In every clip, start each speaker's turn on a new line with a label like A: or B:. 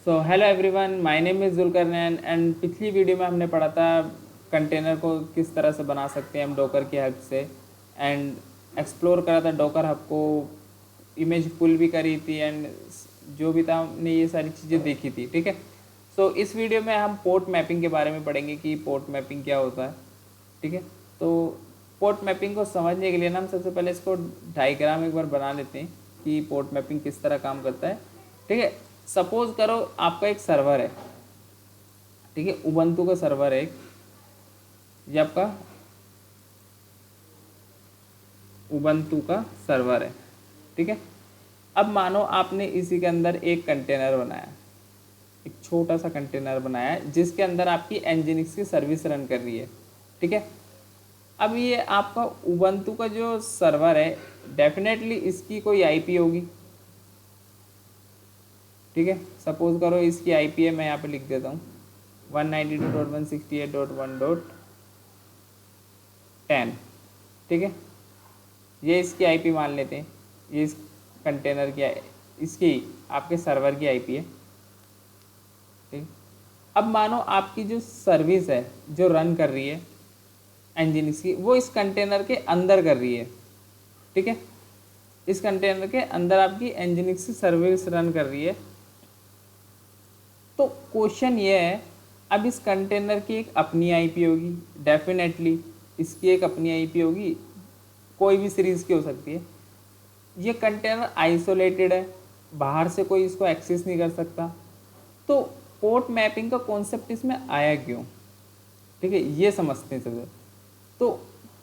A: So hello everyone, my name is Zulqarnain and पिछली video में हमने पढ़ा था कंटेनर को किस तरह से बना सकते हैं हम डोकर की हेल्प से। एंड एक्सप्लोर करा था डोकर हब को, इमेज पुल भी करी थी एंड जो भी था हमने ये सारी चीज़ें देखी थी। ठीक है, सो इस वीडियो में हम पोर्ट मैपिंग के बारे में पढ़ेंगे कि पोर्ट मैपिंग क्या होता है। ठीक है, तो पोर्ट मैपिंग को समझने के लिए ना हम सबसे पहले इसको डायग्राम एक बार बना लेते हैं कि पोर्ट मैपिंग किस तरह काम करता है। ठीक है, सपोज करो आपका एक सर्वर है। ठीक है, उबंटू का सर्वर है एक, ये आपका उबंटू का सर्वर है। ठीक है, अब मानो आपने इसी के अंदर एक कंटेनर बनाया, एक छोटा सा कंटेनर बनाया है जिसके अंदर आपकी एनजिनिक्स की सर्विस रन कर रही है। ठीक है, अब ये आपका उबंटू का जो सर्वर है, डेफिनेटली इसकी कोई आईपी होगी। ठीक है, सपोज करो इसकी आईपी है, मैं यहाँ पे लिख देता हूँ 192.168.1.10। ठीक है, ये इसकी आईपी मान लेते हैं, ये इस कंटेनर की इसकी आपके सर्वर की आईपी है। ठीक, अब मानो आपकी जो सर्विस है जो रन कर रही है इंजीनियर्स की, वो इस कंटेनर के अंदर कर रही है। ठीक है, इस कंटेनर के अंदर आपकी इंजीनियर्स की सर्विस रन कर रही है। तो क्वेश्चन ये है, अब इस कंटेनर की एक अपनी आईपी होगी, डेफिनेटली इसकी एक अपनी आईपी होगी, कोई भी सीरीज़ की हो सकती है। ये कंटेनर आइसोलेटेड है, बाहर से कोई इसको एक्सेस नहीं कर सकता। तो पोर्ट मैपिंग का कॉन्सेप्ट इसमें आया क्यों? ठीक है, ये समझते हैं सबसे। तो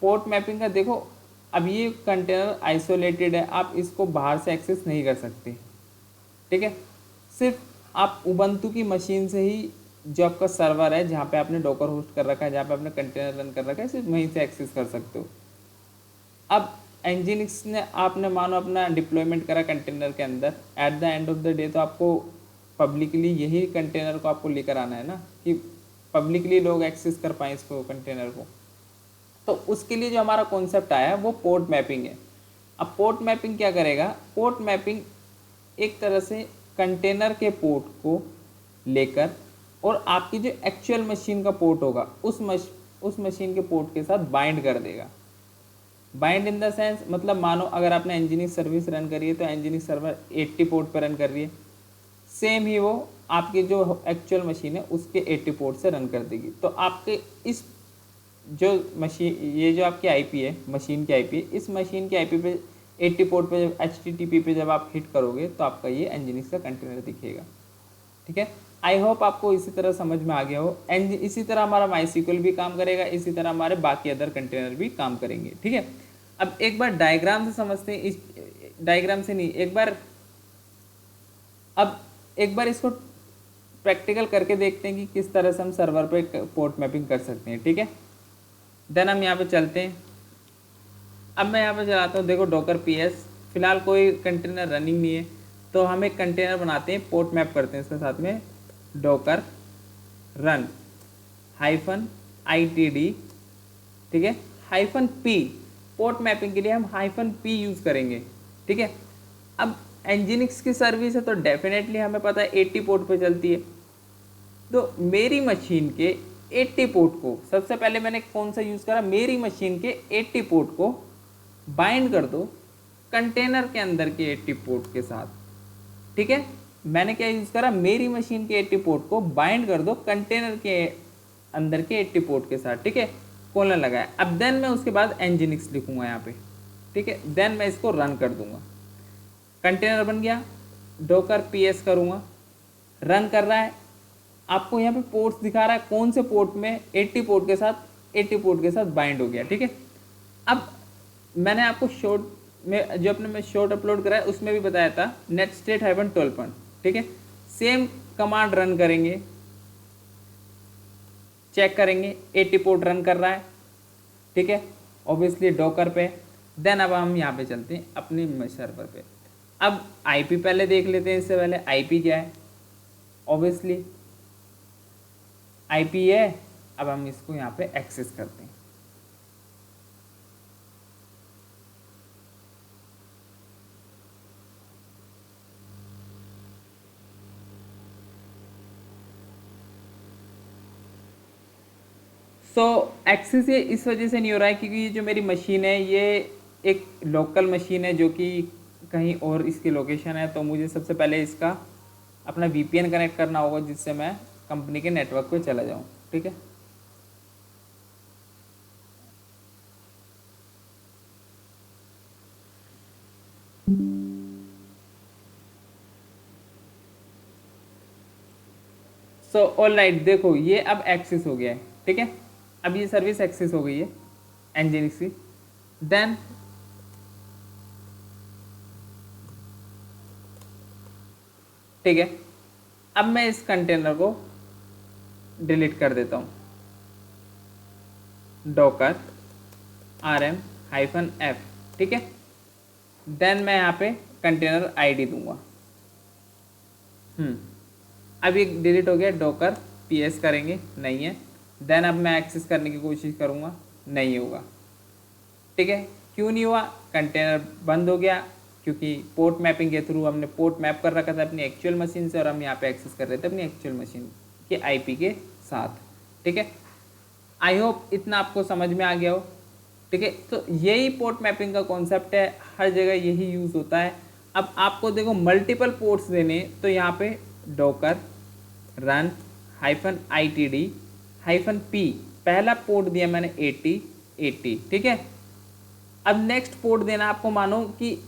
A: पोर्ट मैपिंग का देखो, अब ये कंटेनर आइसोलेटेड है, आप इसको बाहर से एक्सेस नहीं कर सकते। ठीक है, सिर्फ आप उबंटू की मशीन से ही, जो आपका सर्वर है जहाँ पे आपने डॉकर होस्ट कर रखा है, जहाँ पे आपने कंटेनर रन कर रखा है, सिर्फ वहीं से एक्सेस कर सकते हो। अब एनजिनिक्स ने आपने मानो अपना डिप्लॉयमेंट करा कंटेनर के अंदर, at the end of the day तो आपको पब्लिकली यही कंटेनर को आपको लेकर आना है ना, कि पब्लिकली लोग एक्सेस कर पाएँ इसको, कंटेनर को। तो उसके लिए जो हमारा कॉन्सेप्ट आया वो पोर्ट मैपिंग है। अब पोर्ट मैपिंग क्या करेगा? पोर्ट मैपिंग एक तरह से कंटेनर के पोर्ट को लेकर और आपकी जो एक्चुअल मशीन का पोर्ट होगा उस मशीन के पोर्ट के साथ बाइंड कर देगा। बाइंड इन द सेंस, मतलब मानो अगर आपने इंजीनियरिंग सर्विस रन करी है तो इंजीनियरिंग सर्वर 80 पोर्ट पर रन कर रही है, सेम ही वो आपकी जो एक्चुअल मशीन है उसके 80 पोर्ट से रन कर देगी। तो आपके इस जो मशीन, ये जो आपकी आईपी है, मशीन की आईपी है, इस मशीन की आईपी पे 80 पोर्ट पे जब HTTP पे जब आप हिट करोगे तो आपका ये इंजीनियरिंग का कंटेनर दिखेगा। ठीक है, आई होप आपको इसी तरह समझ में आ गया हो। एंड इसी तरह हमारा माईसीक्वल भी काम करेगा, इसी तरह हमारे बाकी अदर कंटेनर भी काम करेंगे। ठीक है, अब एक बार डायग्राम से समझते हैं, इस डायग्राम से नहीं, अब एक बार इसको प्रैक्टिकल करके देखते हैं कि किस तरह से हम सर्वर पे पोर्ट मैपिंग कर सकते हैं। ठीक है, देन हम यहाँ पे चलते हैं। अब मैं यहाँ पे चलाता हूँ, देखो डॉकर PS, फिलहाल कोई कंटेनर रनिंग नहीं है, तो हम एक कंटेनर बनाते हैं, पोर्ट मैप करते हैं इसके साथ में डॉकर रन -ITD। ठीक है, -P, पोर्ट मैपिंग के लिए हम -P यूज़ करेंगे। ठीक है, अब एनजिनिक्स की सर्विस है तो डेफिनेटली हमें पता है 80 पोर्ट पे चलती है। तो मेरी मशीन के 80 पोर्ट को सबसे पहले मैंने कौन सा यूज़ करा, मेरी मशीन के 80 पोर्ट को बाइंड कर दो कंटेनर के अंदर के 80 पोर्ट के साथ। ठीक है, मैंने क्या यूज़ करा, मेरी मशीन के 80 पोर्ट को बाइंड कर दो कंटेनर के अंदर के 80 पोर्ट के साथ। ठीक है, कोलन लगाया। अब देन मैं उसके बाद एनजिनिक्स लिखूंगा यहाँ पे। ठीक है, देन मैं इसको रन कर दूंगा, कंटेनर बन गया, डॉकर PS करूँगा, रन कर रहा है। आपको यहाँ पे पोर्ट्स दिखा रहा है, कौन से पोर्ट में 80 पोर्ट के साथ 80 पोर्ट के साथ बाइंड हो गया। ठीक है, अब मैंने आपको शॉर्ट में, जो अपने में शॉर्ट अपलोड करा है उसमें भी बताया था, नेट स्टेट -12। ठीक है, सेम कमांड रन करेंगे, चेक करेंगे 80 पोर्ट रन कर रहा है। ठीक है, ऑब्वियसली डॉकर पे। देन अब हम यहाँ पे चलते हैं अपने सर्वर पे। अब आईपी पहले देख लेते हैं, इससे पहले आईपी क्या है। ऑब्वियसली आईपी है, अब हम इसको यहाँ पे एक्सेस करते हैं। सो एक्सेस ये इस वजह से नहीं हो रहा है क्योंकि ये जो मेरी मशीन है ये एक लोकल मशीन है जो कि कहीं और इसकी लोकेशन है। तो मुझे सबसे पहले इसका अपना वीपीएन कनेक्ट करना होगा जिससे मैं कंपनी के नेटवर्क पे चला जाऊँ। ठीक है, सो ऑल राइट, देखो ये अब एक्सेस हो गया है। ठीक है, अब ये सर्विस एक्सेस हो गई है एनजीनिक्स की। देन ठीक है, अब मैं इस कंटेनर को डिलीट कर देता हूँ। डॉकर rm-f, ठीक है। देन मैं यहाँ पे कंटेनर आईडी दूंगा। अब ये डिलीट हो गया। डॉकर ps करेंगे, नहीं है। देन अब मैं एक्सेस करने की कोशिश करूँगा, नहीं होगा। ठीक है, क्यों नहीं हुआ? कंटेनर बंद हो गया क्योंकि पोर्ट मैपिंग के थ्रू हमने पोर्ट मैप कर रखा था अपनी एक्चुअल मशीन से और हम यहाँ पे एक्सेस कर रहे थे अपनी एक्चुअल मशीन के आईपी के साथ। ठीक है, आई होप इतना आपको समझ में आ गया हो। ठीक है, तो यही पोर्ट मैपिंग का कॉन्सेप्ट है, हर जगह यही यूज़ होता है। अब आपको देखो मल्टीपल पोर्ट्स देने, तो यहाँ पे डॉकर रन -itd-p पहला पोर्ट दिया मैंने 8080। ठीक है, अब नेक्स्ट पोर्ट देना आपको, मानो कि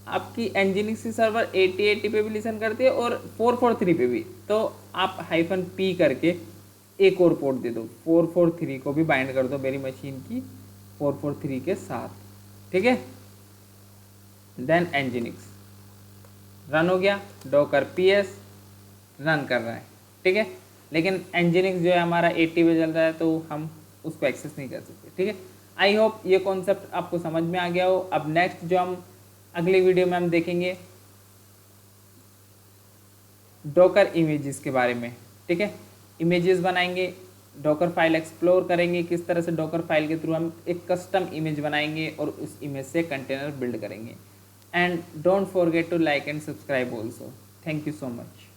A: आपकी एनजीनिक्स सर्वर 8080 पे भी लिसन करती है और 443 पे भी, तो आप -p करके एक और पोर्ट दे दो, 443 को भी बाइंड कर दो मेरी मशीन की 443 के साथ। ठीक है, देन एनजीनिक्स रन हो गया, डॉकर ps रन कर रहा है। ठीक है, लेकिन एनजीनिक्स जो है हमारा 80 पे चल रहा है तो हम उसको एक्सेस नहीं कर सकते। ठीक है, आई होप ये कॉन्सेप्ट आपको समझ में आ गया हो। अब नेक्स्ट जो हम अगली वीडियो में हम देखेंगे डॉकर इमेजेस के बारे में। ठीक है, इमेजेस बनाएंगे, डॉकर फाइल एक्सप्लोर करेंगे, किस तरह से डॉकर फाइल के थ्रू हम एक कस्टम इमेज बनाएंगे और उस इमेज से कंटेनर बिल्ड करेंगे। And don't forget to like and subscribe also. Thank you so much.